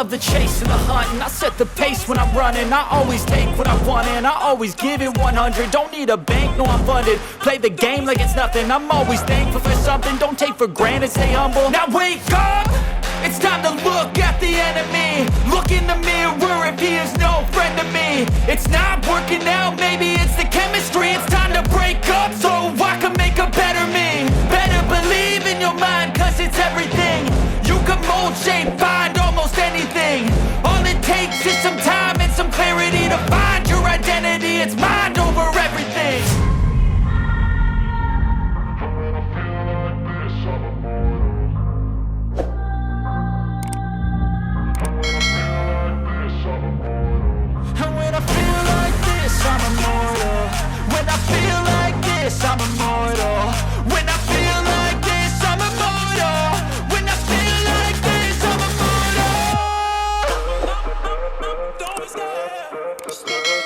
love the chase and the hunt, and I set the pace when I'm running. I always take what I want and I always give it 100. Don't need a bank, no I'm funded. Play the game like it's nothing. I'm always thankful for something. Don't take for granted, stay humble. Now wake up! It's time to look at the enemy. Look in the mirror if he is no friend to me. It's not working out, maybe it's the chemistry. It's time to break up so I can make a better me. Better believe in your mind, cause it's everything. You can mold, shape, find almost anything. All it takes is some time and some clarity to find your identity. It's mind over everything. I'm immortal. When I feel like this, I'm immortal. When I feel like this, I'm immortal. When I feel like this, I'm immortal. Don't be scared. Don't be scared.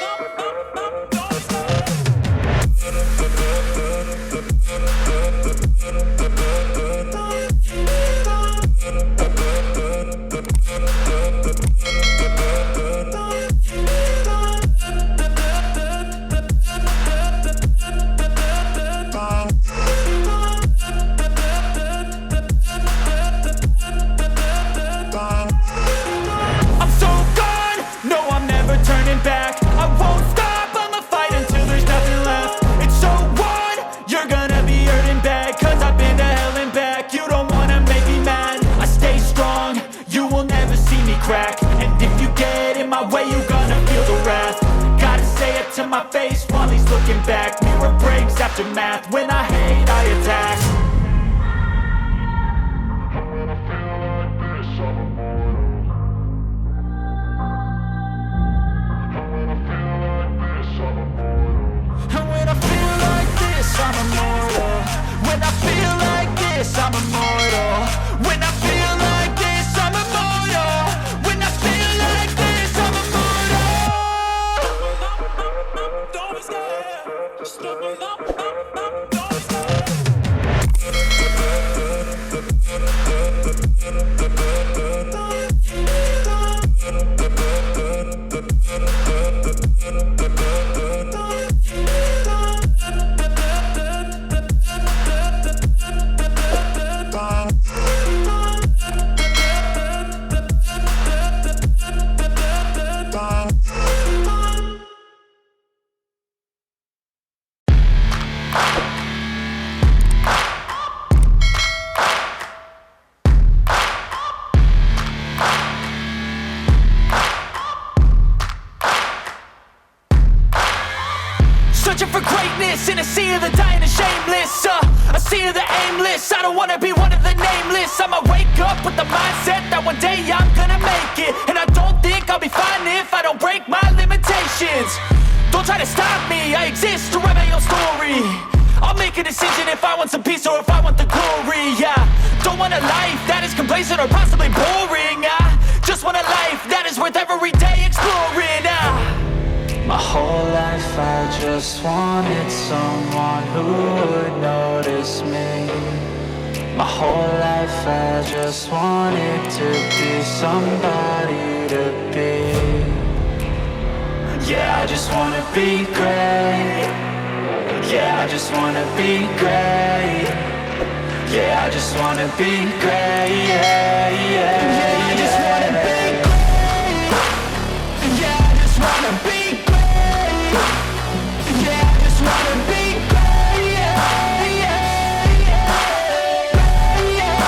Back. I won't stop, I'ma fight until there's nothing left. It's so what? You're gonna be hurting bad, cause I've been to hell and back. You don't wanna make me mad. I stay strong, you will never see me crack. And if you get in my way, you're gonna feel the wrath. Gotta say it to my face while he's looking back. Mirror breaks after math, when I hate, I attack. I'm immortal. When I feel like this, I'm immortal. When I feel like this, I'm immortal. When I feel like this, I'm immortal. Don't be scared. Don't be searching for greatness in a sea of the dying and shameless. A sea of the aimless. I don't wanna be one of the nameless. I'ma wake up with the mindset that one day I'm gonna make it. And I don't think I'll be fine if I don't break my limitations. Don't try to stop me, I exist to write my own story. I'll make a decision if I want some peace or if I want the glory. Yeah, don't want a life that is complacent or possibly boring. I just want a life that is worth every day exploring. My whole life I just wanted someone who would notice me. My whole life I just wanted to be somebody to be. Yeah, I just wanna be great. Yeah, I just wanna be great. Yeah, I just wanna be great. Yeah, yeah, yeah, I just wanna be great. Yeah, I just wanna be great. Yeah, I just wanna be great. Yeah, yeah, yeah, yeah, yeah,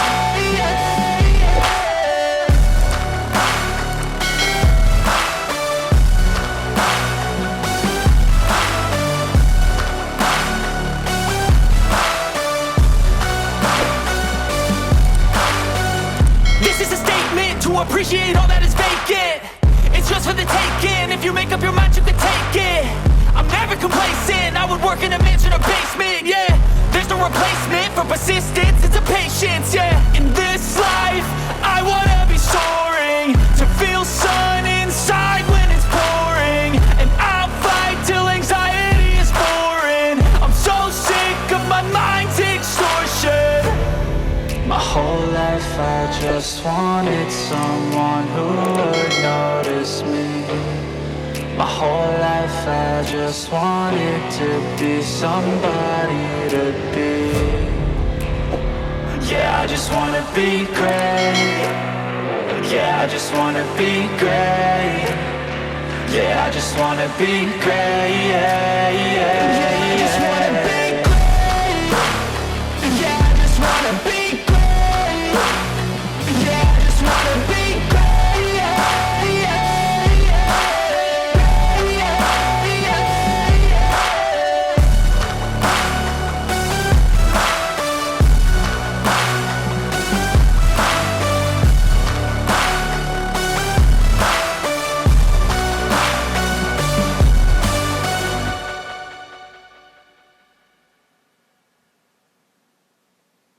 This is a statement to appreciate all that is vacant. It's just for the taking. If you make up your mind, you can take it. I'm never complacent. I would work in a mansion or basement. Yeah, there's no replacement for persistence. It's a patience. Yeah, in this life, I wanna be soaring, to feel sun inside when it's pouring, and I'll fight till anxiety is foreign. I'm so sick of my mind's extortion. My whole life I just wanted someone who would notice me. My whole life I just wanted to be somebody to be. Yeah, I just wanna be great. Yeah, I just wanna be great. Yeah, I just wanna be great. Yeah, yeah, yeah.